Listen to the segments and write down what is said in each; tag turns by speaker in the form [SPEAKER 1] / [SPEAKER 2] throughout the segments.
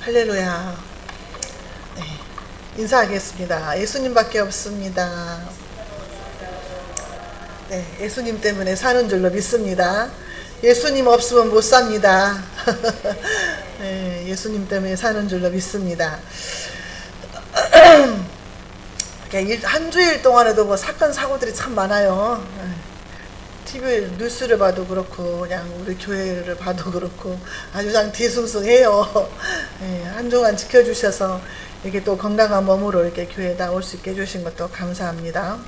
[SPEAKER 1] 할렐루야. 네, 인사하겠습니다. 예수님밖에 없습니다. 네, 예수님 때문에 사는 줄로 믿습니다. 예수님 없으면 못 삽니다. 네, 예수님 때문에 사는 줄로 믿습니다. 한 주일 동안에도 뭐 사건 사고들이 참 많아요. TV 뉴스를 봐도 그렇고 그냥 우리 교회를 봐도 그렇고 아주 그냥 뒤숭숭해요. 네, 한 주간 지켜주셔서 이렇게 또 건강한 몸으로 이렇게 교회에 나올 수 있게 해주신 것도 감사합니다.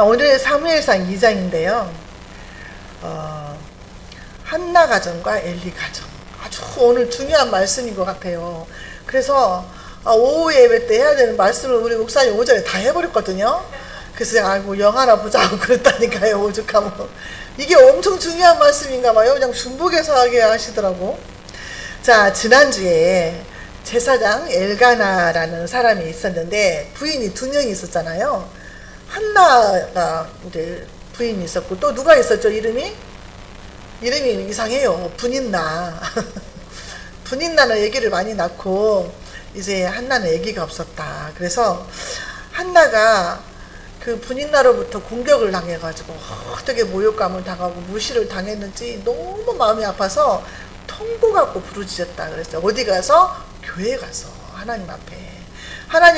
[SPEAKER 1] 오늘 사무엘상 2장인데요. 한나 가정과 엘리 가정, 아주 오늘 중요한 말씀인 것 같아요. 그래서 오후 예배 때 해야 되는 말씀을 우리 목사님 오전에 다 해버렸거든요. 그래서 제가 알고 영화나 보자고 그랬다니까요. 오죽하면 이게 엄청 중요한 말씀인가 봐요. 그냥 중복해서 하게 하시더라고. 자, 지난주에 제사장 엘가나라는 사람이 있었는데 부인이 2명이 있었잖아요. 한나가 이제 부인이 있었고 또 누가 있었죠? 이름이 이상해요. 분인나. 분인나는 아기를 많이 낳고 이제 한나는 아기가 없었다. 그래서 한나가 그 분인나로부터 공격을 당해가지고 어떻게 모욕감을 당하고 무시를 당했는지 너무 마음이 아파서 통곡하고 부르짖었다 그랬어요. 어디 가서? 교회에 가서 하나님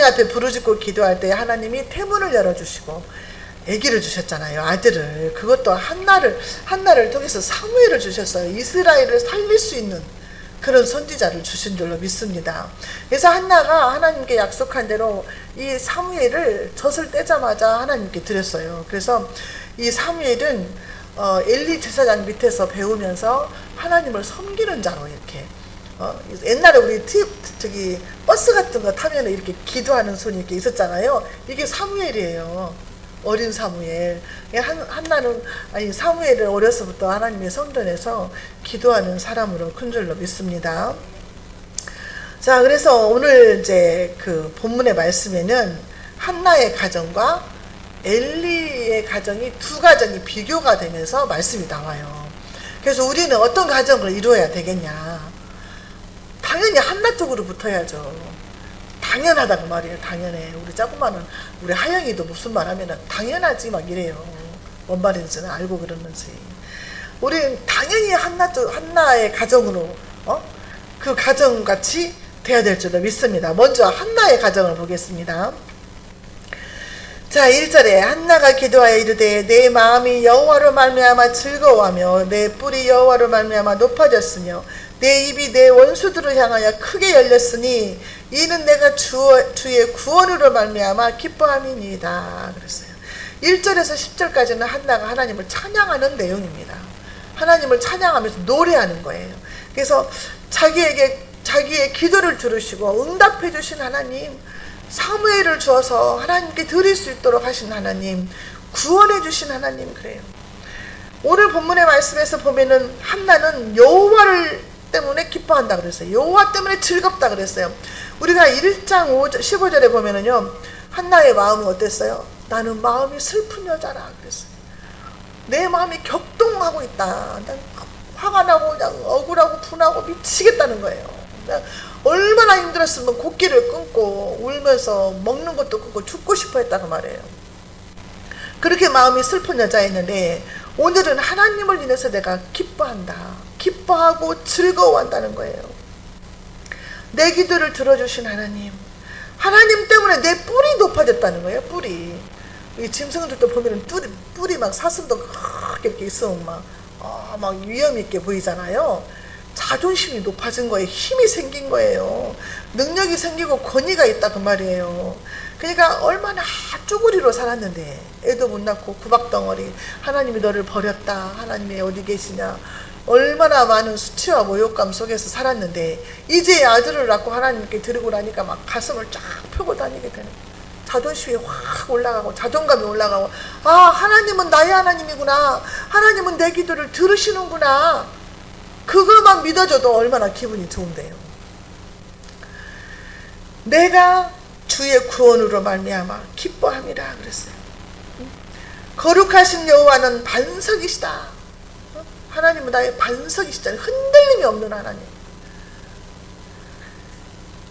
[SPEAKER 1] 앞에 부르짖고 기도할 때 하나님이 태문을 열어주시고 아기를 주셨잖아요. 아들을. 그것도 한나를 통해서 사무엘을 주셨어요. 이스라엘을 살릴 수 있는 그런 선지자를 주신 줄로 믿습니다. 그래서 한나가 하나님께 약속한 대로 이 사무엘을 젖을 떼자마자 하나님께 드렸어요. 그래서 이 사무엘은 엘리 제사장 밑에서 배우면서 하나님을 섬기는 자로 이렇게 옛날에 우리 버스 같은 거 타면 이렇게 기도하는 손이 이렇게 있었잖아요. 이게 사무엘이에요. 어린 사무엘. 사무엘을 어려서부터 하나님의 성전에서 기도하는 사람으로 큰 줄로 믿습니다. 자, 그래서 오늘 이제 그 본문의 말씀에는 한나의 가정과 엘리의 가정이 두 가정이 비교가 되면서 말씀이 나와요. 그래서 우리는 어떤 가정을 이루어야 되겠냐? 당연히 한나 쪽으로 붙어야죠. 당연하다고 말이에요. 당연해. 우리 자꾸만은 우리 하영이도 무슨 말 하면은 당연하지 막 이래요. 뭔 말인지는 알고 그러는지. 우리는 당연히 한나의 가정으로 그 가정같이 돼야 될 줄로 믿습니다. 먼저 한나의 가정을 보겠습니다. 자, 1절에 한나가 기도하여 이르되 내 마음이 여호와로 말미암아 즐거워하며 내 뿔이 여호와로 말미암아 높아졌으며 내 입이 내 원수들을 향하여 크게 열렸으니 이는 내가 주의 구원으로 말미암아 기뻐함이니이다 그랬어요. 1절에서 10절까지는 한나가 하나님을 찬양하는 내용입니다. 하나님을 찬양하면서 노래하는 거예요. 그래서 자기의 기도를 들으시고 응답해 주신 하나님, 사무엘을 주어서 하나님께 드릴 수 있도록 하신 하나님, 구원해 주신 하나님, 그래요. 오늘 본문의 말씀에서 보면은 한나는 여호와를 때문에 기뻐한다 그랬어요. 여호와 때문에 즐겁다 그랬어요. 우리가 1장 15절에 보면은요, 한나의 마음이 어땠어요? 나는 마음이 슬픈 여자라 그랬어요. 내 마음이 격동하고 있다. 난 화가 나고 그냥 억울하고 분하고 미치겠다는 거예요. 얼마나 힘들었으면 곡기를 끊고 울면서 먹는 것도 끊고 죽고 싶어 했다는 말이에요. 그렇게 마음이 슬픈 여자였는데 오늘은 하나님을 인해서 내가 기뻐한다. 기뻐하고 즐거워한다는 거예요. 내 기도를 들어주신 하나님 때문에 내 뿔이 높아졌다는 거예요. 뿔이. 이 짐승들도 보면은 뿔이 막 사슴도 이렇게 있으면 막 위험 있게 보이잖아요. 자존심이 높아진 거예요. 힘이 생긴 거예요. 능력이 생기고 권위가 있다 그 말이에요. 그러니까 얼마나 쭈구리로 살았는데 애도 못 낳고 구박덩어리, 하나님이 너를 버렸다, 하나님이 어디 계시냐, 얼마나 많은 수치와 모욕감 속에서 살았는데 이제 아들을 낳고 하나님께 드리고 나니까 막 가슴을 쫙 펴고 다니게 되는 거예요. 자존심이 확 올라가고 자존감이 올라가고, 아, 하나님은 나의 하나님이구나, 하나님은 내 기도를 들으시는구나, 그것만 믿어줘도 얼마나 기분이 좋은데요. 내가 주의 구원으로 말미암아 기뻐함이라 그랬어요. 거룩하신 여호와는 반석이시다. 하나님은 나의 반석이시다. 흔들림이 없는 하나님.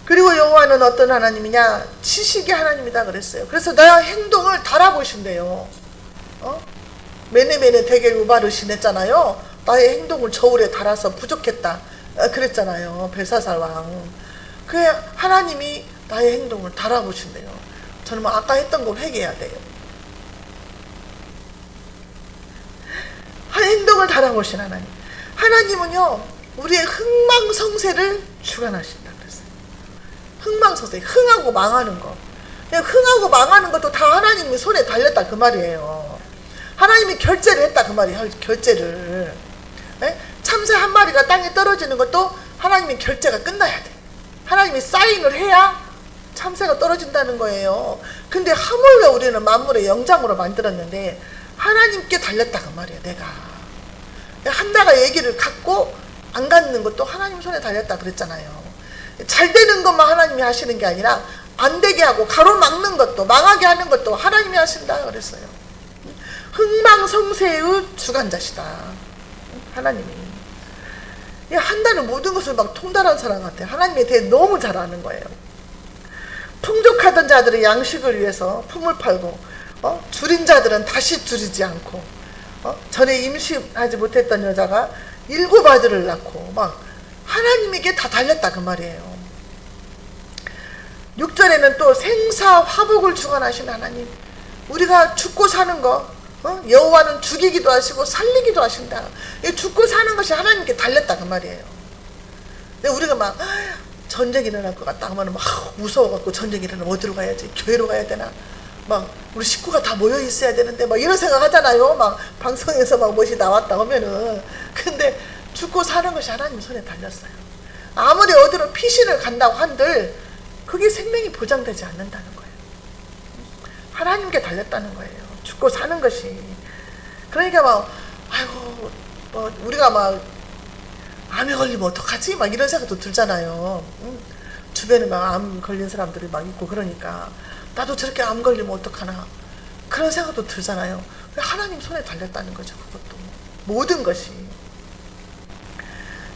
[SPEAKER 1] 그리고 여호와는 어떤 하나님이냐? 지식의 하나님이다 그랬어요. 그래서 나의 행동을 달아보신대요. 메네메네 대겔 우바르신 했잖아요. 나의 행동을 저울에 달아서 부족했다 그랬잖아요. 벨사살 왕. 그 하나님이 나의 행동을 달아보신대요. 저는 뭐 아까 했던 걸 회개해야 돼요. 행동을 달아보신 하나님. 하나님은요, 우리의 흥망성쇠를 주관하신다 그랬어요. 흥망성쇠, 흥하고 망하는 거. 흥하고 망하는 것도 다 하나님이 손에 달렸다 그 말이에요. 하나님이 결제를 했다 그 말이에요. 결제를. 참새 한 마리가 땅에 떨어지는 것도 하나님이 결제가 끝나야 돼. 하나님이 사인을 해야 참새가 떨어진다는 거예요. 근데 하물며 우리는 만물의 영장으로 만들었는데 하나님께 달렸다 그 말이에요. 내가 한다가 얘기를 갖고 안 갖는 것도 하나님 손에 달렸다 그랬잖아요. 잘 되는 것만 하나님이 하시는 게 아니라 안 되게 하고 가로막는 것도 망하게 하는 것도 하나님이 하신다 그랬어요. 흥망성쇠의 주관자시다 하나님이. 한다는 모든 것을 막 통달한 사람 같아. 하나님에 대해 너무 잘 아는 거예요. 풍족하던 자들의 양식을 위해서 품을 팔고 줄인 자들은 다시 줄이지 않고 전에 임신하지 못했던 여자가 7 아들을 낳고 막 하나님에게 다 달렸다 그 말이에요. 6절에는 또 생사 화복을 주관하신 하나님. 우리가 죽고 사는 거 여호와는 죽이기도 하시고 살리기도 하신다. 죽고 사는 것이 하나님께 달렸다 그 말이에요. 근데 우리가 막 전쟁이 일어날 것 같다 하면 막 무서워갖고 전쟁이 일어나면 어디로 가야지? 교회로 가야 되나? 막 우리 식구가 다 모여 있어야 되는데 막 이런 생각 하잖아요. 막 방송에서 막 무엇이 나왔다 하면은. 근데 죽고 사는 것이 하나님 손에 달렸어요. 아무리 어디로 피신을 간다고 한들 그게 생명이 보장되지 않는다는 거예요. 하나님께 달렸다는 거예요. 죽고 사는 것이. 그러니까 막 아이고 뭐 우리가 막 암에 걸리면 어떡하지? 막 이런 생각도 들잖아요. 주변에 막 암 걸린 사람들이 막 있고 그러니까 나도 저렇게 암 걸리면 어떡하나 그런 생각도 들잖아요. 하나님 손에 달렸다는 거죠. 그것도 모든 것이.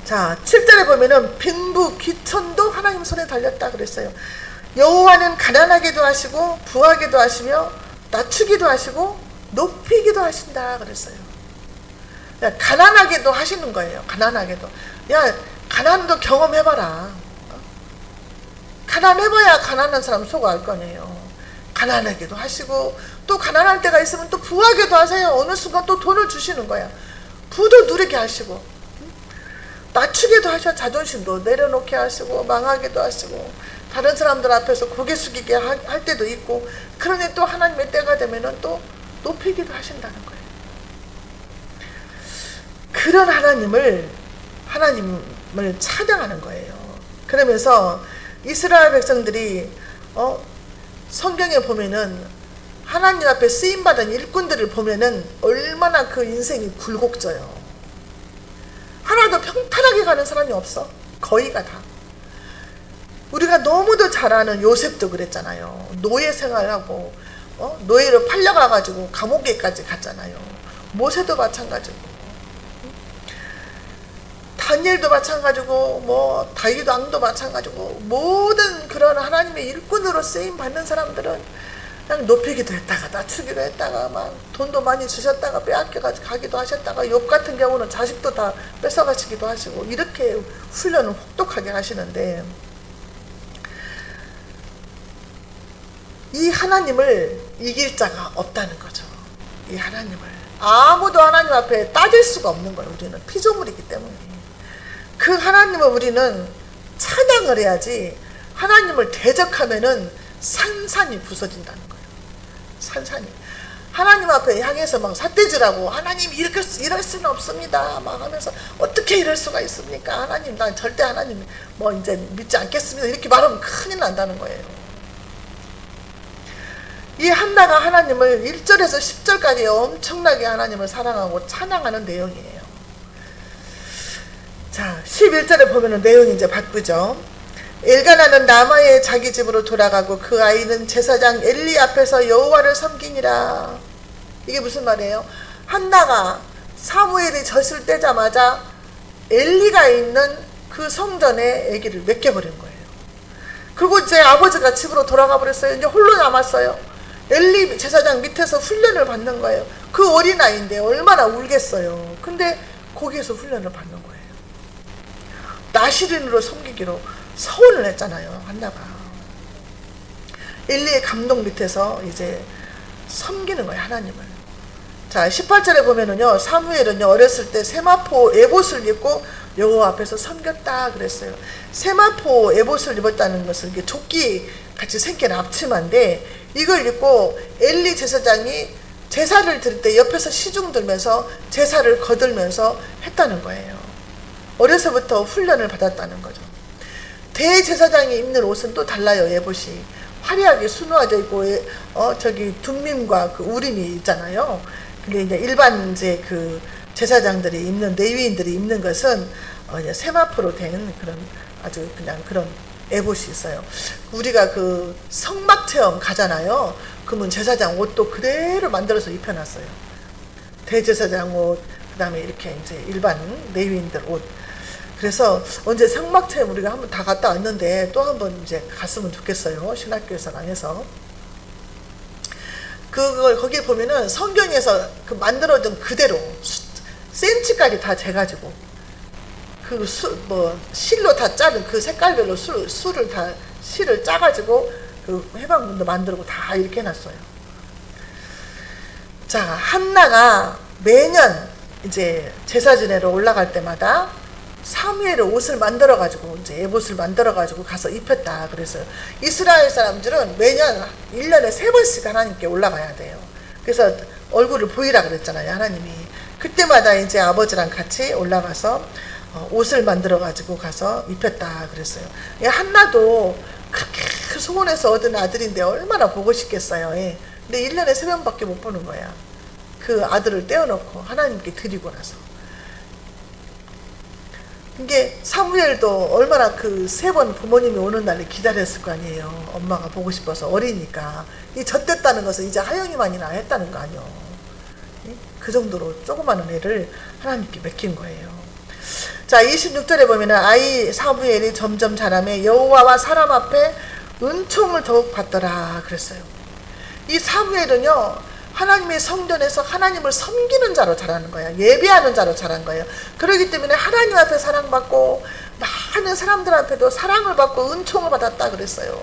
[SPEAKER 1] 자 7절에 보면은 빈부 귀천도 하나님 손에 달렸다 그랬어요. 여호와는 가난하게도 하시고 부하게도 하시며 낮추기도 하시고 높이기도 하신다 그랬어요. 야, 가난하게도 하시는 거예요. 가난하게도. 야, 가난도 경험해봐라. 가난해봐야 가난한 사람 속 알 거 아니에요. 가난하게도 하시고 또 가난할 때가 있으면 또 부하게도 하세요. 어느 순간 또 돈을 주시는 거야. 부도 누리게 하시고 낮추게도 하셔. 자존심도 내려놓게 하시고 망하게도 하시고 다른 사람들 앞에서 고개 숙이게 할 때도 있고 그러니 또 하나님의 때가 되면은 또 높이기도 하신다는 거예요. 그런 하나님을 찬양하는 거예요. 그러면서 이스라엘 백성들이 성경에 보면은 하나님 앞에 쓰임받은 일꾼들을 보면은 얼마나 그 인생이 굴곡져요. 하나도 평탄하게 가는 사람이 없어. 거의가 다. 우리가 너무도 잘 아는 요셉도 그랬잖아요. 노예 생활하고 노예로 팔려가가지고 감옥에까지 갔잖아요. 모세도 마찬가지고 다니엘도 마찬가지고 뭐 다윗 왕도 마찬가지고 모든 그런 하나님의 일꾼으로 쓰임 받는 사람들은 그냥 높이기도 했다가 낮추기도 했다가 막 돈도 많이 주셨다가 빼앗겨 가기도 하셨다가 욥 같은 경우는 자식도 다 뺏어가시기도 하시고 이렇게 훈련을 혹독하게 하시는데 이 하나님을 이길 자가 없다는 거죠. 이 하나님을 아무도 하나님 앞에 따질 수가 없는 거예요. 우리는 피조물이기 때문에 그 하나님을 우리는 찬양을 해야지. 하나님을 대적하면은 산산이 부서진다는 거예요. 산산이. 하나님 앞에 향해서 막 삿대질하고 하나님 이럴 수는 없습니다 막 하면서 어떻게 이럴 수가 있습니까? 하나님 난 절대 하나님 뭐 이제 믿지 않겠습니다 이렇게 말하면 큰일 난다는 거예요. 이 한나가 하나님을 1절에서 10절까지 엄청나게 하나님을 사랑하고 찬양하는 내용이에요. 자 11절에 보면은 내용이 이제 바꾸죠. 엘가나는 라마의 자기 집으로 돌아가고 그 아이는 제사장 엘리 앞에서 여호와를 섬기니라. 이게 무슨 말이에요? 한나가 사무엘이 졌을 때자마자 엘리가 있는 그 성전에 아기를 맡겨버린 거예요. 그리고 이제 아버지가 집으로 돌아가 버렸어요. 이제 홀로 남았어요. 엘리 제사장 밑에서 훈련을 받는 거예요. 그 어린아이인데 얼마나 울겠어요. 근데 거기에서 훈련을 받는 거예요. 나시린으로 섬기기로 서원을 했잖아요. 한나가. 엘리의 감동 밑에서 이제 섬기는 거예요. 하나님을. 자, 18절에 보면은요, 사무엘은요, 어렸을 때 세마포 에봇을 입고 여호와 앞에서 섬겼다 그랬어요. 세마포 에봇을 입었다는 것은 이게 조끼 같이 생긴 앞치마인데, 이걸 입고 엘리 제사장이 제사를 드릴 때 옆에서 시중 들면서 제사를 거들면서 했다는 거예요. 어려서부터 훈련을 받았다는 거죠. 대제사장이 입는 옷은 또 달라요. 에봇이 화려하게 수놓아져 있고, 저기 둠밈과 그 우림이 있잖아요. 근데 이제 일반 이제 그 제사장들이 입는, 레위인들이 입는 것은 세마포로 된 그런 아주 그냥 그런 에봇이 있어요. 우리가 그 성막 체험 가잖아요. 그러면 제사장 옷도 그대로 만들어서 입혀놨어요. 대제사장 옷, 그 다음에 이렇게 이제 일반 레위인들 옷. 그래서 언제 성막 체험 우리가 한번 다 갔다 왔는데 또 한번 이제 갔으면 좋겠어요. 신학교에서 안에서. 그걸 거기에 보면은 성경에서 그 만들어진 그대로 센치까지 다 재가지고 그 실로 다 자른 그 색깔별로 실을 짜가지고 그 해방문도 만들고 다 이렇게 해놨어요. 자, 한나가 매년 이제 제사 지내러 올라갈 때마다 사무엘의 옷을 만들어가지고 이제 에봇을 만들어가지고 가서 입혔다 그랬어요. 이스라엘 사람들은 매년 1년에 3번씩 하나님께 올라가야 돼요. 그래서 얼굴을 보이라 그랬잖아요. 하나님이. 그때마다 이제 아버지랑 같이 올라가서 옷을 만들어가지고 가서 입혔다 그랬어요. 한나도 그렇게 소원해서 얻은 아들인데 얼마나 보고 싶겠어요. 예. 근데 1년에 3번밖에 못 보는 거야. 그 아들을 떼어놓고 하나님께 드리고 나서. 이게 사무엘도 얼마나 그 3번 부모님이 오는 날을 기다렸을 거 아니에요. 엄마가 보고 싶어서 어리니까. 이 젖됐다는 것은 이제 하영이만이나 했다는 거 아니에요. 그 정도로 조그마한 애를 하나님께 맡긴 거예요. 자, 26절에 보면은 아이 사무엘이 점점 자라매 여호와와 사람 앞에 은총을 더욱 받더라 그랬어요. 이 사무엘은요, 하나님의 성전에서 하나님을 섬기는 자로 자라는 거야. 예배하는 자로 자란 거예요. 그렇기 때문에 하나님 앞에 사랑받고 많은 사람들 앞에도 사랑을 받고 은총을 받았다 그랬어요.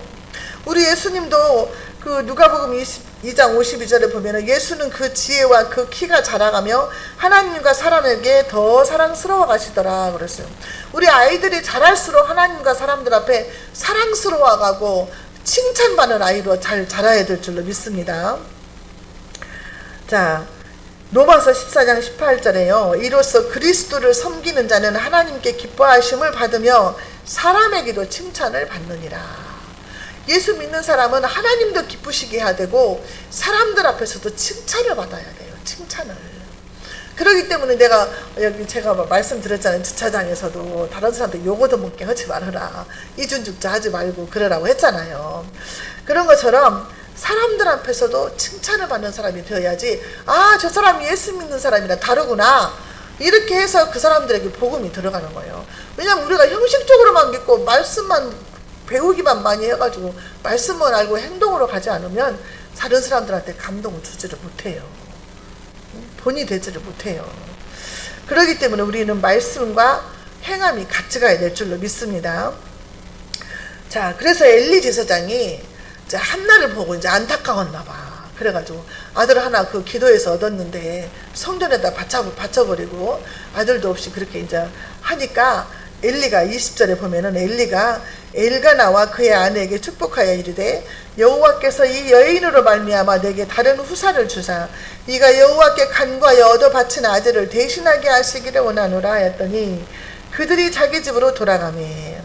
[SPEAKER 1] 우리 예수님도 그 누가복음 22장 52절에 보면은 예수는 그 지혜와 그 키가 자라가며 하나님과 사람에게 더 사랑스러워 가시더라 그랬어요. 우리 아이들이 자랄수록 하나님과 사람들 앞에 사랑스러워가고 칭찬받는 아이로 잘 자라야 될 줄로 믿습니다. 자, 로마서 14장 18절에요. 이로써 그리스도를 섬기는 자는 하나님께 기뻐하심을 받으며 사람에게도 칭찬을 받느니라. 예수 믿는 사람은 하나님도 기쁘시게 해야 되고 사람들 앞에서도 칭찬을 받아야 돼요. 칭찬을. 그렇기 때문에 내가 여기 제가 말씀드렸잖아요. 주차장에서도 다른 사람한테 욕 얻어먹게 하지 말아라. 이준죽자 하지 말고 그러라고 했잖아요. 그런 것처럼 사람들 앞에서도 칭찬을 받는 사람이 되어야지, 아, 저 사람이 예수 믿는 사람이랑 다르구나, 이렇게 해서 그 사람들에게 복음이 들어가는 거예요. 왜냐면 우리가 형식적으로만 믿고 말씀만 배우기만 많이 해가지고 말씀만 알고 행동으로 가지 않으면 다른 사람들한테 감동을 주지를 못해요. 본이 되지를 못해요. 그렇기 때문에 우리는 말씀과 행함이 같이 가야 될 줄로 믿습니다. 자, 그래서 엘리 제사장이 이제 한나를 보고 이제 안타까웠나 봐. 그래가지고 아들 하나 그 기도에서 얻었는데 성전에다 바쳐버리고 아들도 없이 그렇게 이제 하니까 엘리가 20절에 보면은 엘리가 엘가나와 그의 아내에게 축복하여 이르되 여호와께서 이 여인으로 말미암아 내게 다른 후사를 주사 이가 여호와께 간구하여 얻어 바친 아들을 대신하게 하시기를 원하노라 하였더니 그들이 자기 집으로 돌아가매.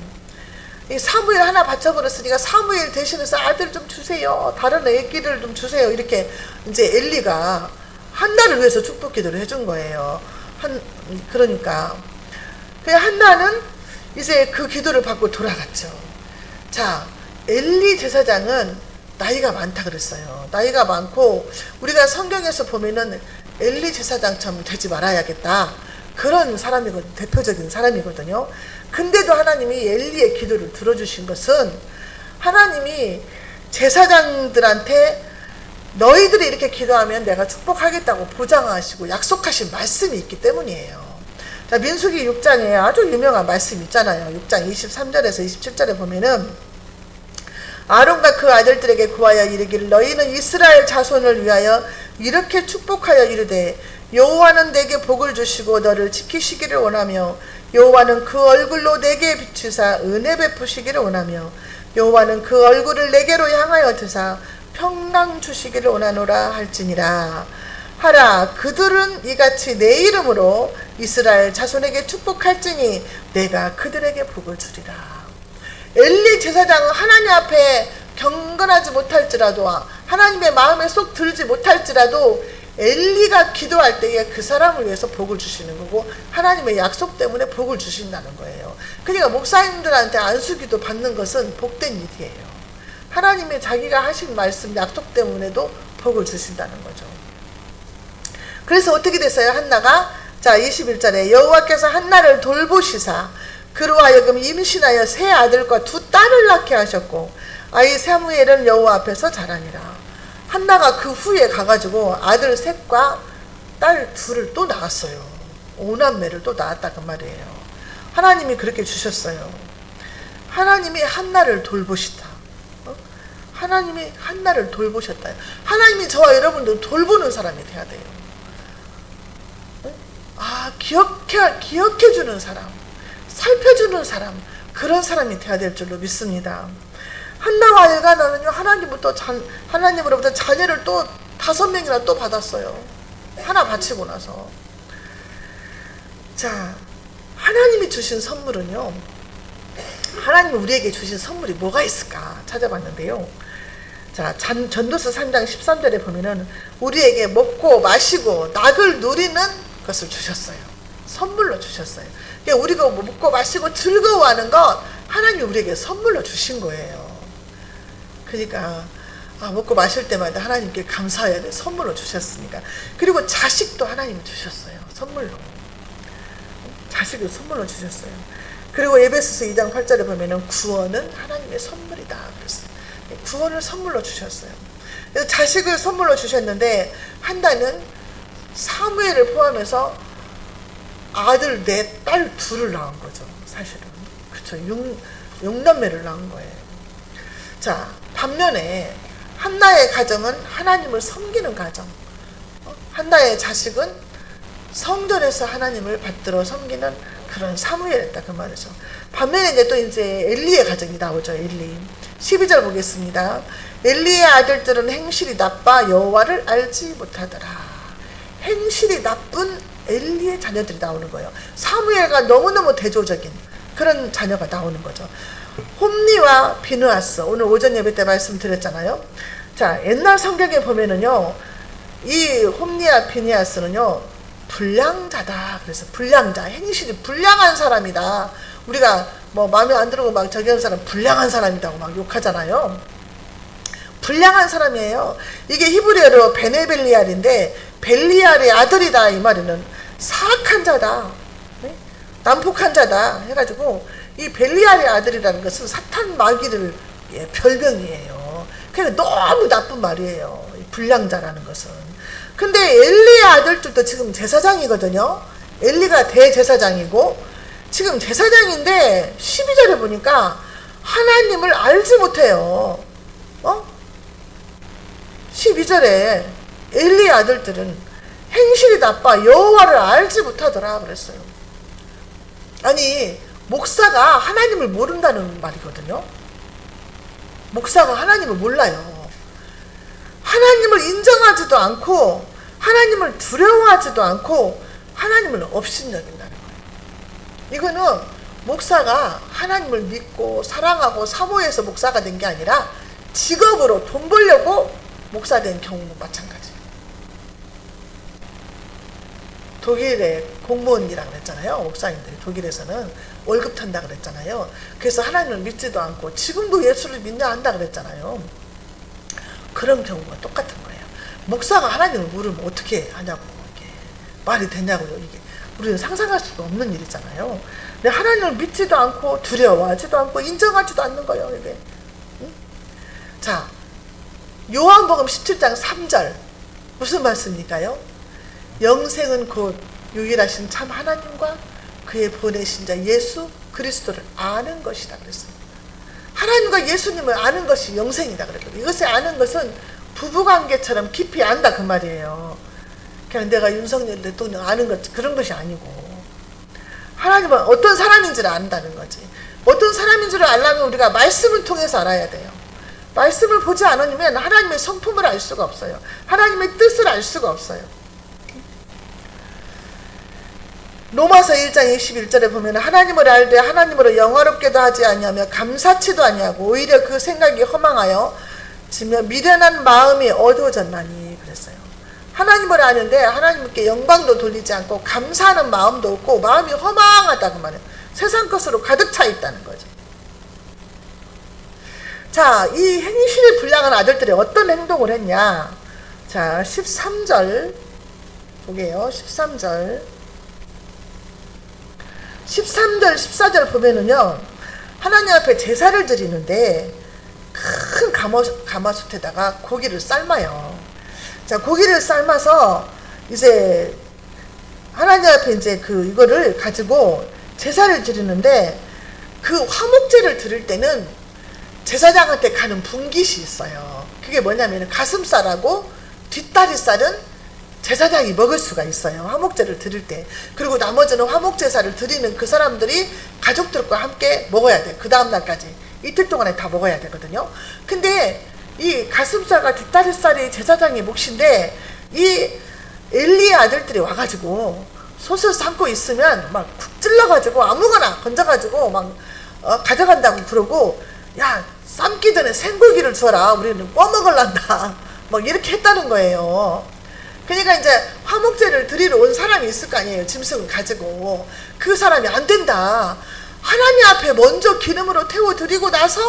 [SPEAKER 1] 이 사무엘 하나 바쳐버렸으니까 사무엘 대신해서 아들 좀 주세요. 다른 애기를 좀 주세요. 이렇게 이제 엘리가 한나를 위해서 축복 기도를 해준 거예요. 그러니까 한나는 이제 그 기도를 받고 돌아갔죠. 자, 엘리 제사장은 나이가 많다 그랬어요. 나이가 많고 우리가 성경에서 보면은 엘리 제사장처럼 되지 말아야겠다, 그런 사람이거든요. 대표적인 사람이거든요. 근데도 하나님이 엘리의 기도를 들어주신 것은 하나님이 제사장들한테 너희들이 이렇게 기도하면 내가 축복하겠다고 보장하시고 약속하신 말씀이 있기 때문이에요. 자, 민수기 6장에 아주 유명한 말씀 있잖아요. 6장 23절에서 27절에 보면은 아론과 그 아들들에게 구하여 이르기를 너희는 이스라엘 자손을 위하여 이렇게 축복하여 이르되 여호와는 내게 복을 주시고 너를 지키시기를 원하며 여호와는 그 얼굴로 내게 비추사 은혜 베푸시기를 원하며 여호와는 그 얼굴을 내게로 향하여 드사 평강 주시기를 원하노라 할지니라. 하라 그들은 이같이 내 이름으로 이스라엘 자손에게 축복할지니 내가 그들에게 복을 주리라. 엘리 제사장은 하나님 앞에 경건하지 못할지라도 하나님의 마음에 쏙 들지 못할지라도 엘리가 기도할 때에 그 사람을 위해서 복을 주시는 거고 하나님의 약속 때문에 복을 주신다는 거예요. 그러니까 목사님들한테 안수기도 받는 것은 복된 일이에요. 하나님의 자기가 하신 말씀 약속 때문에도 복을 주신다는 거죠. 그래서 어떻게 됐어요? 한나가 자 21절에 여호와께서 한나를 돌보시사 그로 하여금 임신하여 세 아들과 두 딸을 낳게 하셨고 아이 사무엘은 여호와 앞에서 자라니라. 한나가 그 후에 가가지고 아들 셋과 딸 둘을 또 낳았어요. 오남매를 또 낳았다 그 말이에요. 하나님이 그렇게 주셨어요. 하나님이 한나를 돌보시다. 하나님이 한나를 돌보셨다. 하나님이 저와 여러분들 돌보는 사람이 돼야 돼요. 기억해주는 사람, 살펴주는 사람, 그런 사람이 돼야 될 줄로 믿습니다. 한나와 엘가나는요, 하나님으로부터 자녀를 또 5명이나 또 받았어요. 하나 바치고 나서. 자, 하나님이 주신 선물은요, 하나님이 우리에게 주신 선물이 뭐가 있을까 찾아봤는데요. 자, 전도서 3장 13절에 보면은 우리에게 먹고 마시고 낙을 누리는 것을 주셨어요. 선물로 주셨어요. 그러니까 우리가 먹고 마시고 즐거워하는 것 하나님이 우리에게 선물로 주신 거예요. 그러니까 먹고 마실 때마다 하나님께 감사해야 돼. 선물로 주셨으니까. 그리고 자식도 하나님이 주셨어요. 선물로. 자식을 선물로 주셨어요. 그리고 에베소서 2장 8절에 보면은 구원은 하나님의 선물이다 그랬어요. 구원을 선물로 주셨어요. 그래서 자식을 선물로 주셨는데 한나는 사무엘을 포함해서 아들 넷, 딸 둘을 낳은 거죠. 사실은. 그렇죠. 6남매를 낳은 거예요. 자, 반면에 한나의 가정은 하나님을 섬기는 가정. 한나의 자식은 성전에서 하나님을 받들어 섬기는 그런 사무엘이었다 그 말이죠. 반면에 이제 엘리의 가정이 나오죠. 엘리 12절 보겠습니다. 엘리의 아들들은 행실이 나빠 여호와를 알지 못하더라. 행실이 나쁜 엘리의 자녀들이 나오는 거예요. 사무엘과 너무너무 대조적인 그런 자녀가 나오는 거죠. 홈니와 비느하스, 오늘 오전 예배 때 말씀드렸잖아요. 자, 옛날 성경에 보면은요, 이 홈니와 비느하스는요 불량자다. 그래서 불량자, 행실이 불량한 사람이다. 우리가 뭐 마음에 안 들고 막 저기 하는 사람 불량한 사람이라고 막 욕하잖아요. 불량한 사람이에요. 이게 히브리어로 베네벨리알인데 벨리알의 아들이다 이 말에는 사악한 자다, 네? 난폭한 자다 해가지고 이 벨리알의 아들이라는 것은 사탄 마귀를 별명이에요. 그러니까 너무 나쁜 말이에요. 이 불량자라는 것은. 근데 엘리의 아들들도 지금 제사장이거든요. 엘리가 대제사장이고 지금 제사장인데 12절에 보니까 하나님을 알지 못해요. 12절에 엘리의 아들들은 행실이 나빠 여호와를 알지 못하더라 그랬어요. 아니 목사가 하나님을 모른다는 말이거든요. 목사가 하나님을 몰라요. 하나님을 인정하지도 않고 하나님을 두려워하지도 않고 하나님을 업신여긴다는 거예요. 이거는 목사가 하나님을 믿고 사랑하고 사모해서 목사가 된 게 아니라 직업으로 돈 벌려고 목사 된 경우도 마찬가지예요. 독일의 공무원이라고 그랬잖아요. 목사님들이 독일에서는 월급 탄다 그랬잖아요. 그래서 하나님을 믿지도 않고 지금도 예수를 믿냐 한다 그랬잖아요. 그런 경우가 똑같은 거예요. 목사가 하나님을 모르면 어떻게 하냐고, 이게 말이 되냐고요. 이게 우리는 상상할 수도 없는 일이잖아요. 근데 하나님을 믿지도 않고 두려워하지도 않고 인정하지도 않는 거예요. 이게 자, 요한복음 17장 3절 무슨 말씀입니까요? 영생은 곧 유일하신 참 하나님과 그의 보내신 자 예수 그리스도를 아는 것이다 그랬어요. 하나님과 예수님을 아는 것이 영생이다 그랬거든요. 이것을 아는 것은 부부관계처럼 깊이 안다 그 말이에요. 그냥 내가 윤석열 대통령 아는 것 그런 것이 아니고 하나님은 어떤 사람인지를 안다는 거지. 어떤 사람인 줄 알려면 우리가 말씀을 통해서 알아야 돼요. 말씀을 보지 않으면 하나님의 성품을 알 수가 없어요. 하나님의 뜻을 알 수가 없어요. 로마서 1장 21절에 보면 하나님을 알되 하나님으로 영화롭게도 하지 아니하며 감사치도 아니하고 오히려 그 생각이 허망하여 지며 미련한 마음이 어두워졌나니 그랬어요. 하나님을 아는데 하나님께 영광도 돌리지 않고 감사하는 마음도 없고 마음이 허망하다고 말해요. 세상 것으로 가득 차 있다는 거죠. 자, 이 행실이 불량한 아들들이 어떤 행동을 했냐. 자, 13절 보게요. 13절 14절 보면은요, 하나님 앞에 제사를 드리는데 큰 가마솥에다가 고기를 삶아요. 자, 고기를 삶아서 이제 하나님 앞에 이제 이거를 가지고 제사를 드리는데 그 화목제를 드릴 때는 제사장한테 가는 분깃이 있어요. 그게 뭐냐면 가슴살하고 뒷다리살은 제사장이 먹을 수가 있어요. 화목제를 드릴 때. 그리고 나머지는 화목제사를 드리는 그 사람들이 가족들과 함께 먹어야 돼. 그 다음날까지. 이틀 동안에 다 먹어야 되거든요. 근데 이 가슴살과 뒷다리살이 제사장의 몫인데 이 엘리의 아들들이 와가지고 솥을 삶고 있으면 막 쿡 찔러가지고 아무거나 건져가지고 막 가져간다고 그러고, 야, 삶기 전에 생고기를 주어라. 우리는 꺼먹을란다. 막 이렇게 했다는 거예요. 그러니까 이제 화목제를 드리러 온 사람이 있을 거 아니에요. 짐승을 가지고. 그 사람이 안 된다. 하나님 앞에 먼저 기름으로 태워 드리고 나서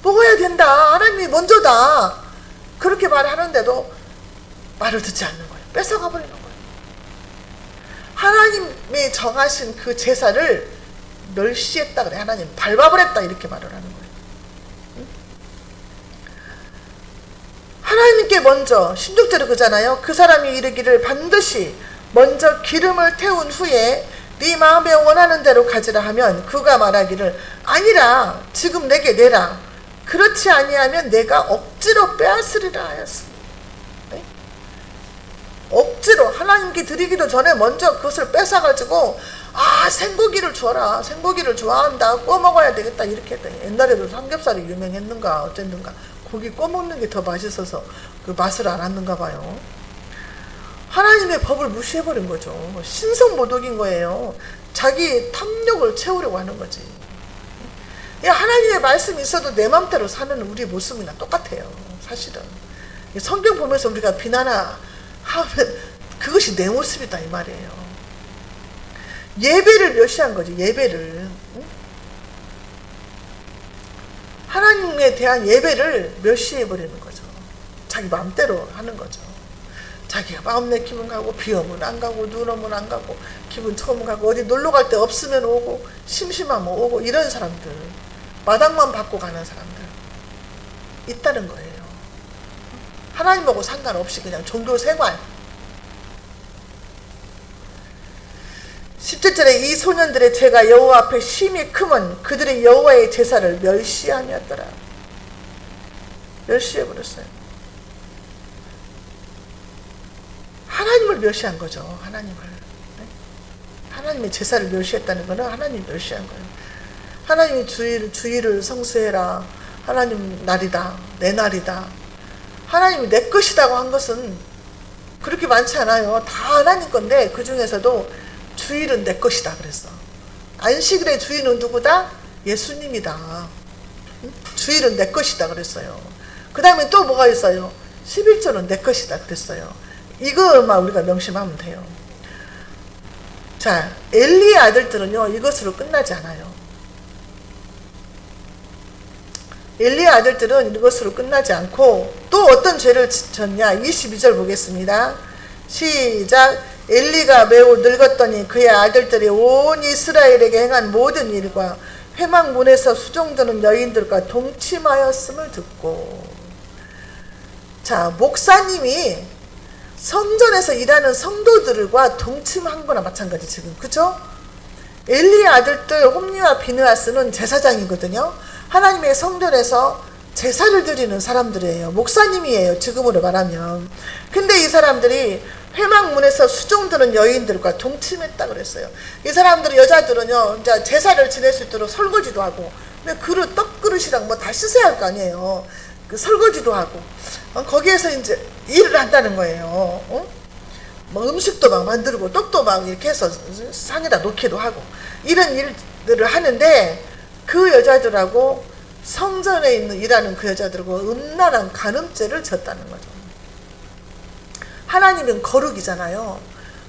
[SPEAKER 1] 먹어야 된다. 하나님이 먼저다. 그렇게 말하는데도 말을 듣지 않는 거예요. 뺏어가 버리는 거예요. 하나님이 정하신 그 제사를 멸시했다 그래. 하나님 밟아버렸다. 이렇게 말을 하는 거예요. 하나님께 먼저 16절에 그잖아요. 그 사람이 이르기를 반드시 먼저 기름을 태운 후에 네 마음에 원하는 대로 가지라 하면 그가 말하기를 아니라 지금 내게 내라. 그렇지 아니하면 내가 억지로 빼앗으리라 하였습니다. 네? 억지로 하나님께 드리기도 전에 먼저 그것을 뺏어가지고 생고기를 줘라. 생고기를 좋아한다. 구워 먹어야 되겠다. 이렇게 했더니 옛날에도 삼겹살이 유명했는가 어쨌는가 고기 구워 먹는 게 더 맛있어서 그 맛을 알았는가 봐요. 하나님의 법을 무시해버린 거죠. 신성모독인 거예요. 자기 탐욕을 채우려고 하는 거지. 하나님의 말씀이 있어도 내 맘대로 사는 우리 모습이나 똑같아요. 사실은 성경 보면서 우리가 비난하면 그것이 내 모습이다 이 말이에요. 예배를 멸시한 거지. 예배를 하나님에 대한 예배를 멸시해버리는 거죠. 자기 마음대로 하는 거죠. 자기가 마음 내키면 가고 비 오면 안 가고 눈 오면 안 가고 기분 처음 가고 어디 놀러 갈 때 없으면 오고 심심하면 오고 이런 사람들, 마당만 받고 가는 사람들 있다는 거예요. 하나님하고 상관없이 그냥 종교 생활. 17절에 이 소년들의 죄가 여호와 앞에 심히 크면 그들이 여호와의 제사를 멸시하였더라. 멸시해버렸어요. 하나님을 멸시한 거죠. 하나님을. 하나님의 제사를 멸시했다는 것은 하나님을 멸시한 거예요. 하나님이 주일을 성수해라. 하나님 날이다. 내 날이다. 하나님이 내 것이라고 한 것은 그렇게 많지 않아요. 다 하나님 건데 그 중에서도 주일은 내 것이다 그랬어. 안식일의 주인은 누구다? 예수님이다. 주일은 내 것이다 그랬어요. 그 다음에 또 뭐가 있어요? 11조는 내 것이다 그랬어요. 이거만 우리가 명심하면 돼요. 자, 엘리의 아들들은요 이것으로 끝나지 않아요. 엘리의 아들들은 이것으로 끝나지 않고 또 어떤 죄를 졌냐. 22절 보겠습니다. 시작. 엘리가 매우 늙었더니 그의 아들들이 온 이스라엘에게 행한 모든 일과 회막문에서 수종드는 여인들과 동침하였음을 듣고. 자, 목사님이 성전에서 일하는 성도들과 동침한 거나 마찬가지 지금. 그죠? 엘리의 아들들 홈리와 비느하스는 제사장이거든요. 하나님의 성전에서 제사를 드리는 사람들이에요. 목사님이에요. 지금으로 말하면. 근데 이 사람들이 회막문에서 수종 드는 여인들과 동침했다 그랬어요. 이 사람들은, 여자들은요, 이제 제사를 지낼 수 있도록 설거지도 하고, 그릇, 떡그릇이랑 뭐 다 씻어야 할 거 아니에요. 그 설거지도 하고, 거기에서 이제 일을 한다는 거예요. 뭐 음식도 막 만들고, 떡도 막 이렇게 해서 상에다 놓기도 하고, 이런 일들을 하는데, 그 여자들하고 성전에 있는 일하는 그 여자들하고 음란한 간음죄를 졌다는 거죠. 하나님은 거룩이잖아요.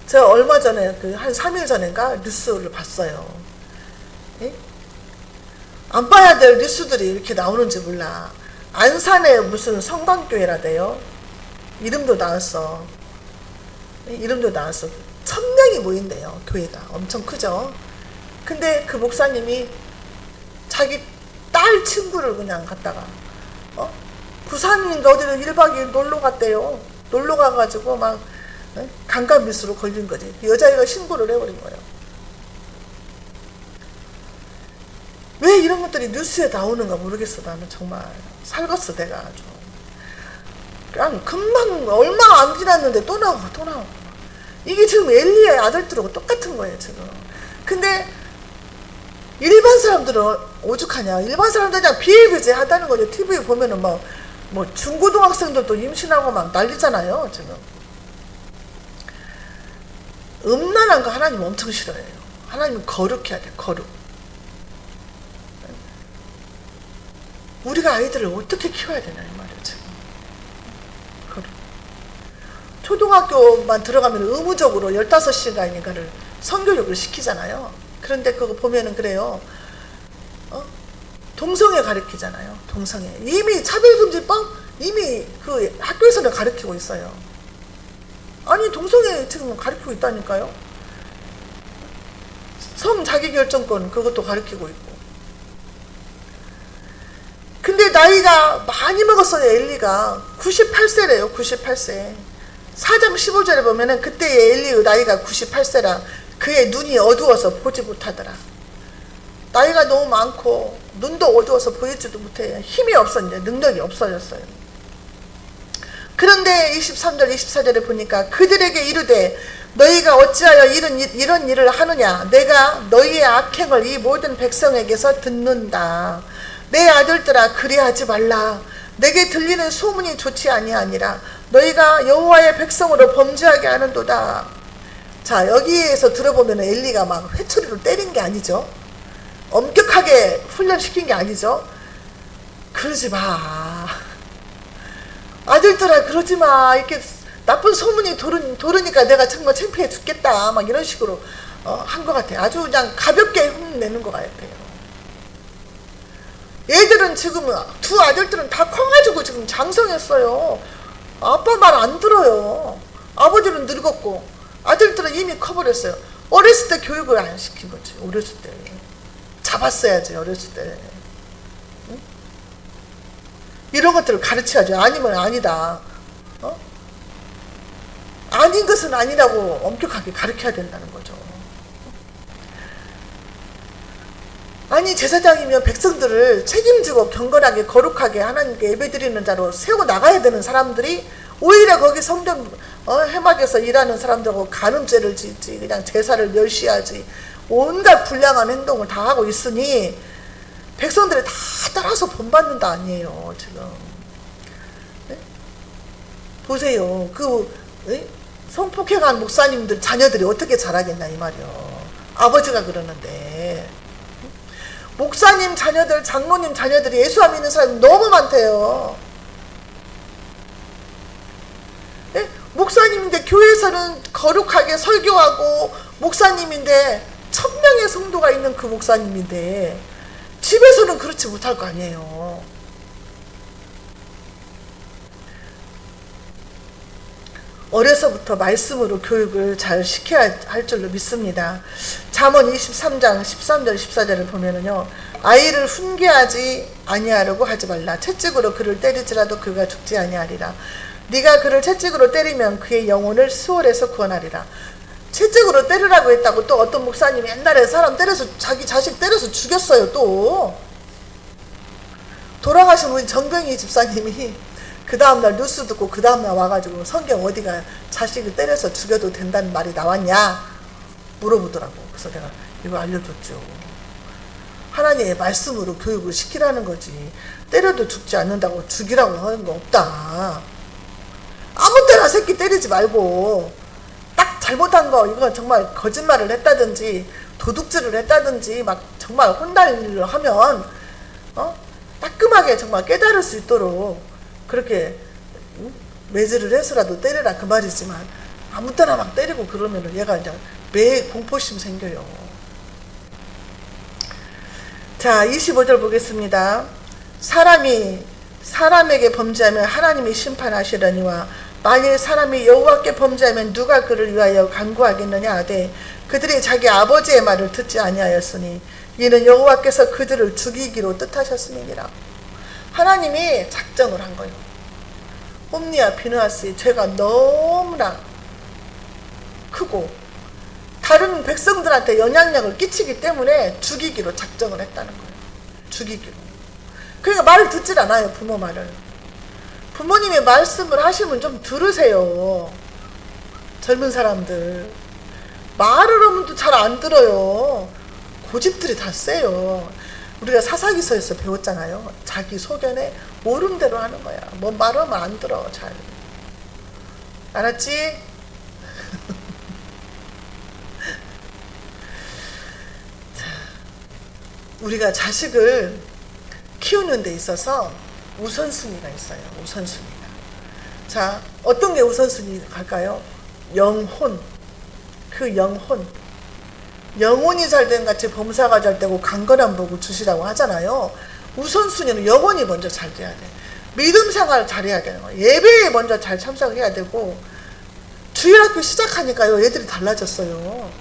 [SPEAKER 1] 제가 얼마 전에 한 3일 전인가 뉴스를 봤어요. 예? 안 봐야 될 뉴스들이 이렇게 나오는지 몰라. 안산에 무슨 성광교회라대요. 이름도 나왔어. 이름도 나왔어. 1000명이 모인대요. 교회가 엄청 크죠. 근데 그 목사님이 자기 딸 친구를 그냥 갖다가 부산인가 어디를 1박 2일 놀러 갔대요. 놀러 가가지고 막 강간미수로 걸린 거지. 여자애가 신고를 해버린 거예요. 왜 이런 것들이 뉴스에 나오는가 모르겠어. 나는 정말 살겄어 내가 아주. 그냥 금방 얼마 안 지났는데 또 나오고 또 나오고. 이게 지금 엘리의 아들들하고 똑같은 거예요 지금. 근데 일반 사람들은 오죽하냐. 일반 사람들은 그냥 비일비재하다는 거죠. TV에 보면은 뭐 중고등학생들도 임신하고 막 난리잖아요 지금. 음란한 거 하나님 엄청 싫어해요. 하나님은 거룩해야 돼. 거룩. 우리가 아이들을 어떻게 키워야 되나 이 말이에요 지금. 거룩. 초등학교만 들어가면 의무적으로 15시간인가를 성교육을 시키잖아요. 그런데 그거 보면은 그래요. 동성애 가르치잖아요. 동성애. 이미 차별금지법 이미 그 학교에서는 가르치고 있어요. 아니 동성애 지금 가르치고 있다니까요. 성 자기결정권 그것도 가르치고 있고. 근데 나이가 많이 먹었어요. 엘리가 98세래요. 98세. 4장 15절에 보면은 그때의 엘리의 나이가 98세라 그의 눈이 어두워서 보지 못하더라. 나이가 너무 많고 눈도 어두워서 보이지도 못해. 힘이 없었는데 능력이 없어졌어요. 그런데 23절 24절에 보니까 그들에게 이르되 너희가 어찌하여 이런 일을 하느냐. 내가 너희의 악행을 이 모든 백성에게서 듣는다. 내 아들들아 그리하지 말라. 내게 들리는 소문이 좋지 아니하니라. 너희가 여호와의 백성으로 범죄하게 하는도다. 자, 여기에서 들어보면 엘리가 막 회초리로 때린 게 아니죠. 엄격하게 훈련시킨 게 아니죠. 그러지 마. 아들들아 그러지 마. 이렇게 나쁜 소문이 도르니까 내가 정말 창피해 죽겠다. 막 이런 식으로 한 것 같아요. 아주 그냥 가볍게 흉내는 것 같아요. 얘들은 지금 두 아들들은 다 커가지고 지금 장성했어요. 아빠 말 안 들어요. 아버지는 늙었고 아들들은 이미 커버렸어요. 어렸을 때 교육을 안 시킨 거지. 어렸을 때 잡았어야지. 어렸을 때 이런 것들을 가르쳐야죠. 아니면 아니다. 아닌 것은 아니라고 엄격하게 가르쳐야 된다는 거죠. 아니 제사장이면 백성들을 책임지고 경건하게 거룩하게 하나님께 예배드리는 자로 세워 나가야 되는 사람들이 오히려 거기 성전 회막에서 일하는 사람들하고 간음죄를 짓지. 그냥 제사를 멸시하지. 온갖 불량한 행동을 다 하고 있으니 백성들이 다 따라서 본받는다 아니에요 지금. 네? 보세요. 성폭행한 목사님들 자녀들이 어떻게 자라겠나 이 말이요. 아버지가 그러는데. 목사님 자녀들, 장로님 자녀들이 예수 안 믿는 사람이 너무 많대요. 네? 목사님인데 교회에서는 거룩하게 설교하고 목사님인데 1000명의 성도가 있는 그 목사님인데 집에서는 그렇지 못할 거 아니에요. 어려서부터 말씀으로 교육을 잘 시켜야 할 줄로 믿습니다. 잠언 23장 13절 14절을 보면은요, 아이를 훈계하지 아니하려고 하지 말라. 채찍으로 그를 때리지라도 그가 죽지 아니하리라. 네가 그를 채찍으로 때리면 그의 영혼을 수월에서 구원하리라. 채찍으로 때리라고 했다고 또 어떤 목사님이 옛날에 사람 때려서, 자기 자식 때려서 죽였어요. 또 돌아가신 우리 정병희 집사님이 그 다음날 뉴스 듣고 그 다음날 와가지고 성경 어디가 자식을 때려서 죽여도 된다는 말이 나왔냐 물어보더라고. 그래서 내가 이거 알려줬죠. 하나님의 말씀으로 교육을 시키라는 거지, 때려도 죽지 않는다고 죽이라고 하는 거 없다. 아무 때나 새끼 때리지 말고, 딱 잘못한 거, 이건 정말 거짓말을 했다든지 도둑질을 했다든지 막 정말 혼날 일을 하면 따끔하게 정말 깨달을 수 있도록 그렇게 매질을 해서라도 때려라 그 말이지만, 아무 때나 막 때리고 그러면은 얘가 이제 매 공포심 생겨요. 자, 25절 보겠습니다. 사람이 사람에게 범죄하면 하나님이 심판하시려니와 만일 사람이 여호와께 범죄하면 누가 그를 위하여 간구하겠느냐 하되 그들이 자기 아버지의 말을 듣지 아니하였으니 이는 여호와께서 그들을 죽이기로 뜻하셨음이니라. 하나님이 작정을 한 거예요. 홈리와 비느하스의 죄가 너무나 크고 다른 백성들한테 영향력을 끼치기 때문에 죽이기로 작정을 했다는 거예요. 죽이기로. 그러니까 말을 듣질 않아요. 부모 말을. 부모님의 말씀을 하시면 좀 들으세요. 젊은 사람들 말을 하면 또 잘 안 들어요. 고집들이 다 세요. 우리가 사사기서에서 배웠잖아요. 자기 소견에 옳은 대로 하는 거야. 뭐 말하면 안 들어. 잘 알았지? 자, 우리가 자식을 키우는 데 있어서 우선순위가 있어요. 우선순위가. 자, 어떤 게 우선순위 갈까요? 영혼. 그 영혼. 영혼이 잘된 같이 범사가 잘 되고 강건한 복을 주시라고 하잖아요. 우선순위는 영혼이 먼저 잘 돼야 돼. 믿음 생활을 잘해야 되는 거예요. 예배에 먼저 잘 참석해야 되고, 주일학교 시작하니까요, 애들이 달라졌어요.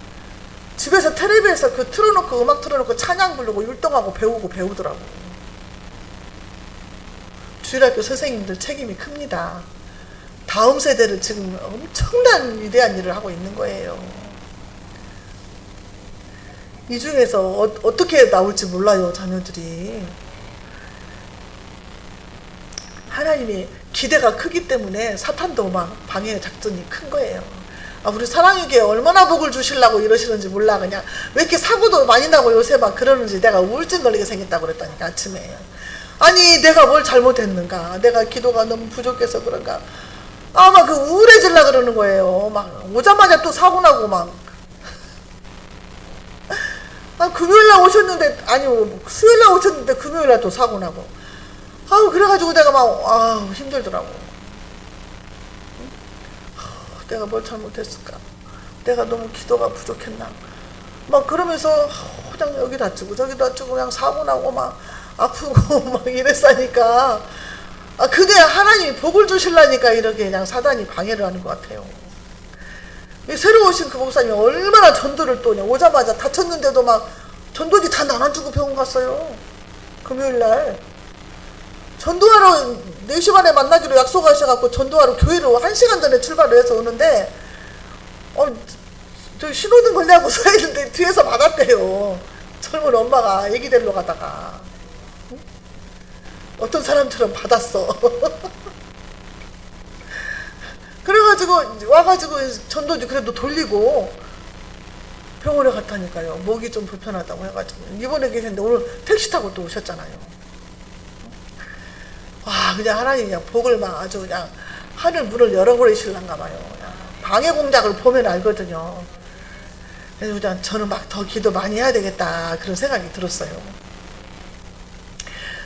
[SPEAKER 1] 집에서 텔레비에서 그 틀어놓고 음악 틀어놓고 찬양 부르고 율동하고 배우더라고. 주일학교 선생님들 책임이 큽니다. 다음 세대를 지금 엄청난 위대한 일을 하고 있는 거예요. 이 중에서 어떻게 나올지 몰라요, 자녀들이. 하나님이 기대가 크기 때문에 사탄도 막 방해 작전이 큰 거예요. 아, 우리 사랑에게 얼마나 복을 주시려고 이러시는지 몰라. 그냥 왜 이렇게 사고도 많이 나고 요새 막 그러는지 내가 우울증 걸리게 생겼다고 그랬다니까, 아침에. 아니, 내가 뭘 잘못했는가? 내가 기도가 너무 부족해서 그런가? 아, 막 그 우울해지려고 그러는 거예요. 막 오자마자 또 사고 나고 막. 아, 금요일날 오셨는데, 아니요, 수요일날 오셨는데 금요일날 또 사고 나고. 아우, 그래가지고 내가 막, 힘들더라고. 내가 뭘 잘못했을까? 내가 너무 기도가 부족했나? 막 그러면서, 그냥 여기 다치고 저기 다치고 그냥 사고 나고 막 아프고 막 이랬으니까. 아, 그게 하나님이 복을 주시려니까 이렇게 그냥 사단이 방해를 하는 것 같아요. 새로 오신 그 목사님이 얼마나 전도를 또 그냥 오자마자 다쳤는데도 막 전도지 다 나눠주고 병원 갔어요. 금요일날. 전도하러 4시 반에 만나기로 약속하셔갖고 전도하러 교회로 1시간 전에 출발을 해서 오는데, 저 신호등 걸려고 서 있는데 뒤에서 받았대요. 젊은 엄마가 애기 데리러 가다가. 응? 어떤 사람처럼 받았어. 그래가지고 와가지고 전도지 그래도 돌리고 병원에 갔다니까요. 목이 좀 불편하다고 해가지고 입원해 계셨는데 오늘 택시 타고 또 오셨잖아요. 와, 그냥 하나님 그냥 복을 막 아주 그냥 하늘 문을 열어버리실란가 봐요. 방해 공작을 보면 알거든요. 그래서 그냥 저는 막 더 기도 많이 해야 되겠다 그런 생각이 들었어요.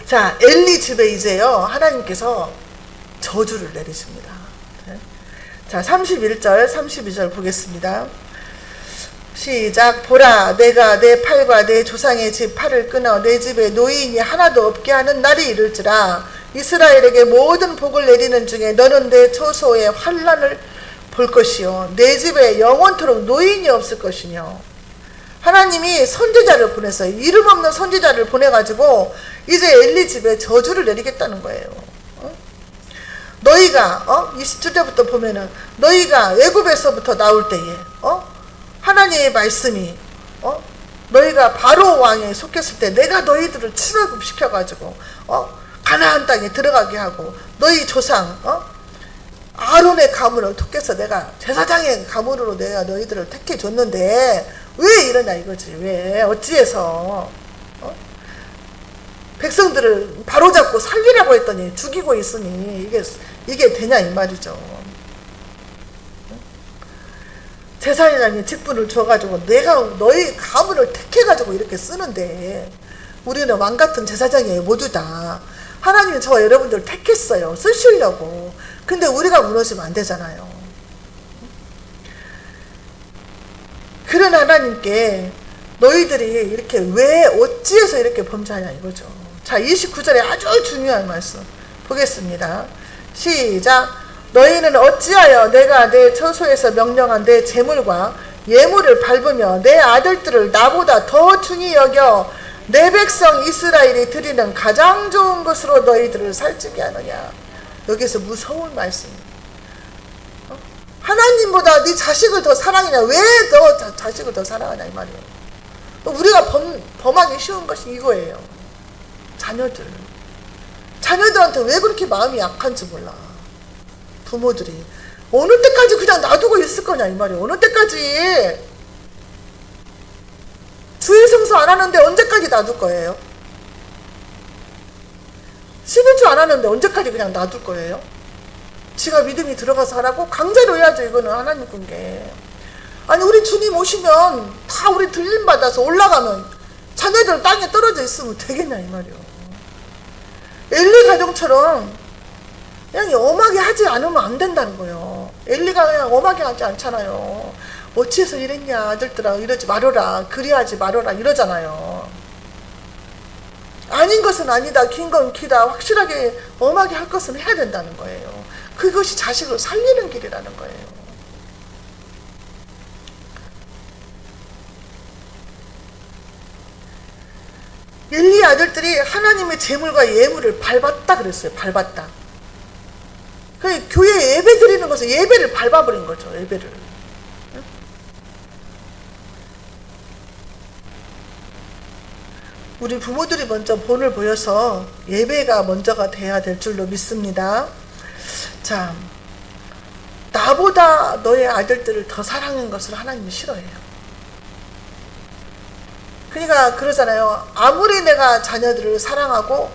[SPEAKER 1] 자, 엘리 집에 이제요 하나님께서 저주를 내리십니다. 자, 31절 32절 보겠습니다. 시작. 보라, 내가 내 팔과 내 조상의 집 팔을 끊어 내 집에 노인이 하나도 없게 하는 날이 이를지라. 이스라엘에게 모든 복을 내리는 중에 너는 내 초소의 환난을 볼 것이요 내 집에 영원토록 노인이 없을 것이며. 하나님이 선지자를 보냈어요. 이름 없는 선지자를 보내가지고 이제 엘리 집에 저주를 내리겠다는 거예요. 너희가 27절부터 보면은 너희가 애굽에서부터 나올 때에 하나님의 말씀이 너희가 바로 왕에 속했을 때 내가 너희들을 출애굽시켜가지고 가나안 땅에 들어가게 하고 너희 조상 아론의 가문을 택해서 내가 제사장의 가문으로 내가 너희들을 택해 줬는데 왜 이러냐 이거지. 왜 어찌해서 백성들을 바로잡고 살리라고 했더니 죽이고 있으니 이게 되냐 이 말이죠. 제사장이 직분을 줘가지고 내가 너희 가문을 택해가지고 이렇게 쓰는데 우리는 왕같은 제사장이에요. 모두 다 하나님이 저와 여러분들을 택했어요. 쓰시려고. 근데 우리가 무너지면 안 되잖아요. 그런 하나님께 너희들이 이렇게 왜 어찌해서 이렇게 범죄하냐 이거죠. 자, 29절에 아주 중요한 말씀 보겠습니다. 시작. 너희는 어찌하여 내가 내 처소에서 명령한 내 재물과 예물을 밟으며 내 아들들을 나보다 더 중히 여겨 내 백성 이스라엘이 드리는 가장 좋은 것으로 너희들을 살찌게 하느냐. 여기서 무서운 말씀. 하나님보다 네 자식을 더 사랑하냐. 왜 너 자식을 더 사랑하냐 이 말이에요. 우리가 범하기 쉬운 것이 이거예요. 자녀들한테 왜 그렇게 마음이 약한지 몰라. 부모들이 어느 때까지 그냥 놔두고 있을 거냐 이 말이에요. 어느 때까지. 주일 성수 안 하는데 언제까지 놔둘 거예요? 11주 안 하는데 언제까지 그냥 놔둘 거예요? 지가 믿음이 들어가서 하라고? 강제로 해야죠. 이거는 하나님 꾼게. 아니 우리 주님 오시면 다 우리 들림 받아서 올라가면 자녀들 땅에 떨어져 있으면 되겠냐 이 말이에요. 엘리 가정처럼 그냥 엄하게 하지 않으면 안 된다는 거예요. 엘리가 그냥 엄하게 하지 않잖아요. 어찌해서 이랬냐 아들들아 이러지 말아라 그리하지 말아라 이러잖아요. 아닌 것은 아니다 긴 건 기다 확실하게 엄하게 할 것은 해야 된다는 거예요. 그것이 자식을 살리는 길이라는 거예요. 엘리 아들들이 하나님의 재물과 예물을 밟았다 그랬어요. 밟았다. 그 교회에 예배 드리는 것을 예배를 밟아버린 거죠. 예배를. 우리 부모들이 먼저 본을 보여서 예배가 먼저가 돼야 될 줄로 믿습니다. 자, 나보다 너의 아들들을 더 사랑하는 것을 하나님은 싫어해요. 그러니까 그러잖아요. 아무리 내가 자녀들을 사랑하고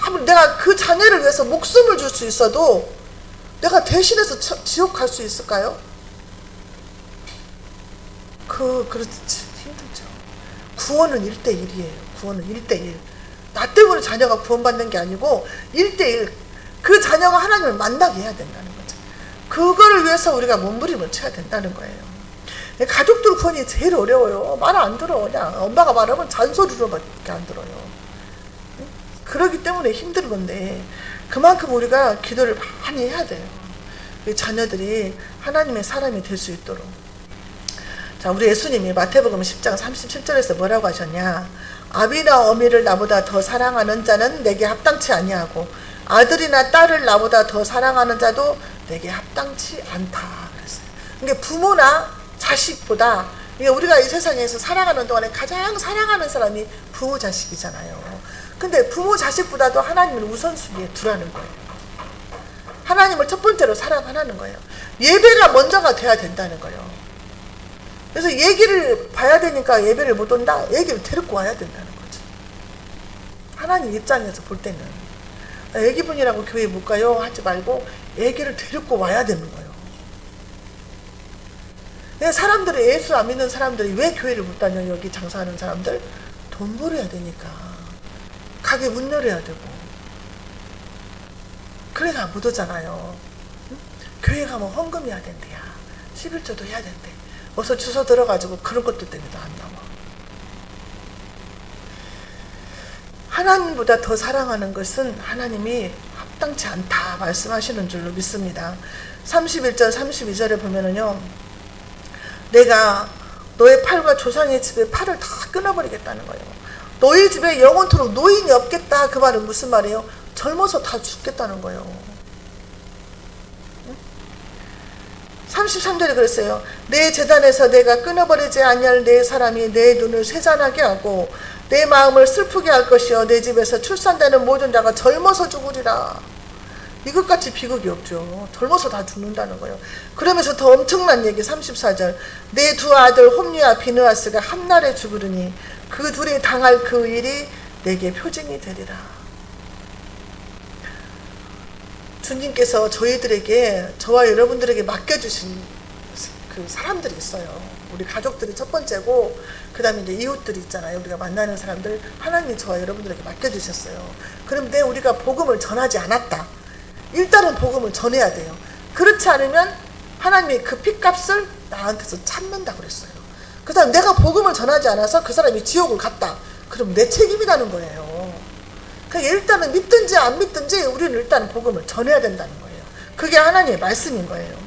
[SPEAKER 1] 아무리 내가 그 자녀를 위해서 목숨을 줄 수 있어도 내가 대신해서 지옥 갈 수 있을까요? 그렇지 힘들죠. 구원은 1대1이에요. 구원은 1대1. 나 때문에 자녀가 구원받는 게 아니고 1대1. 그 자녀가 하나님을 만나게 해야 된다는 거죠. 그거를 위해서 우리가 몸부림을 쳐야 된다는 거예요. 가족들 구원이 제일 어려워요. 말 안 들어. 그냥 엄마가 말하면 잔소리로밖에 안 들어요. 그러기 때문에 힘든 건데 그만큼 우리가 기도를 많이 해야 돼요. 우리 자녀들이 하나님의 사람이 될 수 있도록. 자, 우리 예수님이 마태복음 10장 37절에서 뭐라고 하셨냐. 아비나 어미를 나보다 더 사랑하는 자는 내게 합당치 아니하고 아들이나 딸을 나보다 더 사랑하는 자도 내게 합당치 않다 그랬어요. 그러니까 부모나 자식보다 우리가 이 세상에서 살아가는 동안에 가장 사랑하는 사람이 부모 자식이잖아요. 근데 부모 자식보다도 하나님을 우선순위에 두라는 거예요. 하나님을 첫 번째로 사랑하라는 거예요. 예배가 먼저가 돼야 된다는 거예요. 그래서 얘기를 봐야 되니까 예배를 못 온다? 얘기를 데리고 와야 된다는 거죠. 하나님 입장에서 볼 때는 애기분이라고 교회 못 가요? 하지 말고 애기를 데리고 와야 되는 거예요. 사람들이 예수 안 믿는 사람들이 왜 교회를 못 다녀요? 여기 장사하는 사람들? 돈 벌어야 되니까 가게 문 열어야 되고 그래가 못 오잖아요. 응? 교회 가면 헌금 해야 된대야. 11조도 해야 된대. 어서 주소 들어가지고 그런 것들 때문에 안 나와. 하나님보다 더 사랑하는 것은 하나님이 합당치 않다 말씀하시는 줄로 믿습니다. 31절 32절에 보면은요, 내가 너의 팔과 조상의 집의 팔을 다 끊어버리겠다는 거예요. 너희 집에 영원토록 노인이 없겠다. 그 말은 무슨 말이에요? 젊어서 다 죽겠다는 거예요. 33절에 그랬어요. 내 제단에서 내가 끊어버리지 아니할 내 사람이 내 눈을 쇠잔하게 하고 내 마음을 슬프게 할 것이요 내 집에서 출산되는 모든 자가 젊어서 죽으리라. 이것같이 비극이 없죠. 젊어서 다 죽는다는 거예요. 그러면서 더 엄청난 얘기 34절 내 두 아들 홈리와 비느하스가 한날에 죽으리니 그 둘이 당할 그 일이 내게 표징이 되리라. 주님께서 저희들에게, 저와 여러분들에게 맡겨주신 그 사람들이 있어요. 우리 가족들이 첫 번째고, 그 다음에 이제 이웃들이 있잖아요. 우리가 만나는 사람들, 하나님이 저와 여러분들에게 맡겨주셨어요. 그런데 우리가 복음을 전하지 않았다. 일단은 복음을 전해야 돼요. 그렇지 않으면 하나님이 그 핏값을 나한테서 찾는다고 그랬어요. 그 다음 내가 복음을 전하지 않아서 그 사람이 지옥을 갔다. 그럼 내 책임이라는 거예요. 그러니까 일단은 믿든지 안 믿든지 우리는 일단 복음을 전해야 된다는 거예요. 그게 하나님의 말씀인 거예요.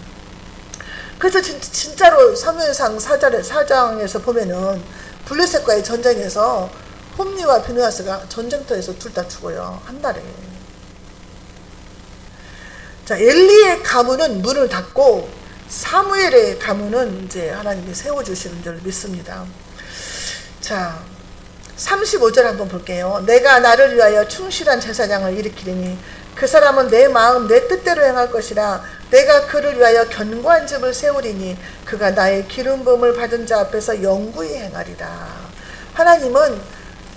[SPEAKER 1] 그래서 진짜로 사무엘상 4장에서 보면은 블레셋과의 전쟁에서 홈리와 비느하스가 전쟁터에서 둘 다 죽어요. 한 달에. 자, 엘리의 가문은 문을 닫고 사무엘의 가문은 이제 하나님이 세워주시는 줄 믿습니다. 자, 35절 한번 볼게요. 내가 나를 위하여 충실한 제사장을 일으키리니 그 사람은 내 마음 내 뜻대로 행할 것이라. 내가 그를 위하여 견고한 집을 세우리니 그가 나의 기름 부음을 받은 자 앞에서 영구히 행하리라. 하나님은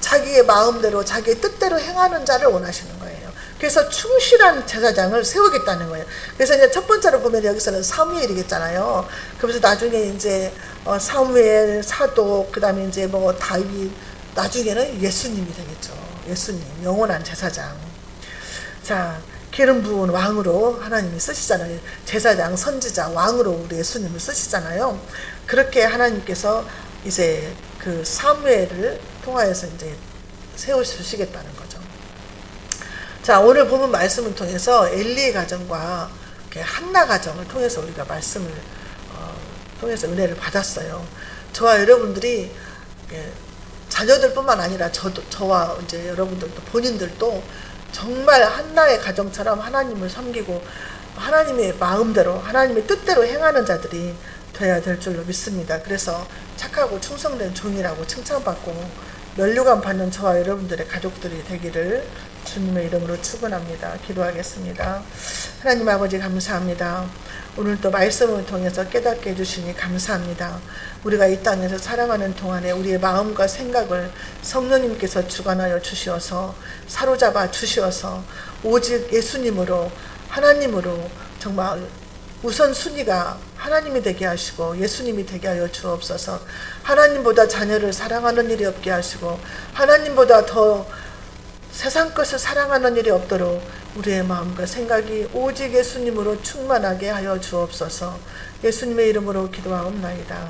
[SPEAKER 1] 자기의 마음대로 자기의 뜻대로 행하는 자를 원하시는 거예요. 그래서 충실한 제사장을 세우겠다는 거예요. 그래서 이제 첫 번째로 보면 여기서는 사무엘이겠잖아요. 그래서 나중에 이제 사무엘, 사독, 그 다음에 이제 뭐 다윗, 나중에는 예수님이 되겠죠. 예수님, 영원한 제사장. 자, 기름 부은 왕으로 하나님이 쓰시잖아요. 제사장, 선지자, 왕으로 우리 예수님을 쓰시잖아요. 그렇게 하나님께서 이제 그 사무엘을 통하여서 이제 세우시겠다는 거죠. 자, 오늘 보면 말씀을 통해서 엘리의 가정과 한나 가정을 통해서 우리가 말씀을 통해서 은혜를 받았어요. 저와 여러분들이 자녀들뿐만 아니라 저와 이제 여러분들도 본인들도 정말 한나의 가정처럼 하나님을 섬기고 하나님의 마음대로 하나님의 뜻대로 행하는 자들이 돼야 될 줄로 믿습니다. 그래서 착하고 충성된 종이라고 칭찬받고 면류관 받는 저와 여러분들의 가족들이 되기를 주님의 이름으로 축원합니다. 기도하겠습니다. 하나님 아버지 감사합니다. 오늘 또 말씀을 통해서 깨닫게 해주시니 감사합니다. 우리가 이 땅에서 살아가는 동안에 우리의 마음과 생각을 성령님께서 주관하여 주시어서 사로잡아 주시어서 오직 예수님으로 하나님으로 정말 우선순위가 하나님이 되게 하시고 예수님이 되게 하여 주옵소서. 하나님보다 자녀를 사랑하는 일이 없게 하시고 하나님보다 더 세상 것을 사랑하는 일이 없도록 우리의 마음과 생각이 오직 예수님으로 충만하게 하여 주옵소서. 예수님의 이름으로 기도하옵나이다.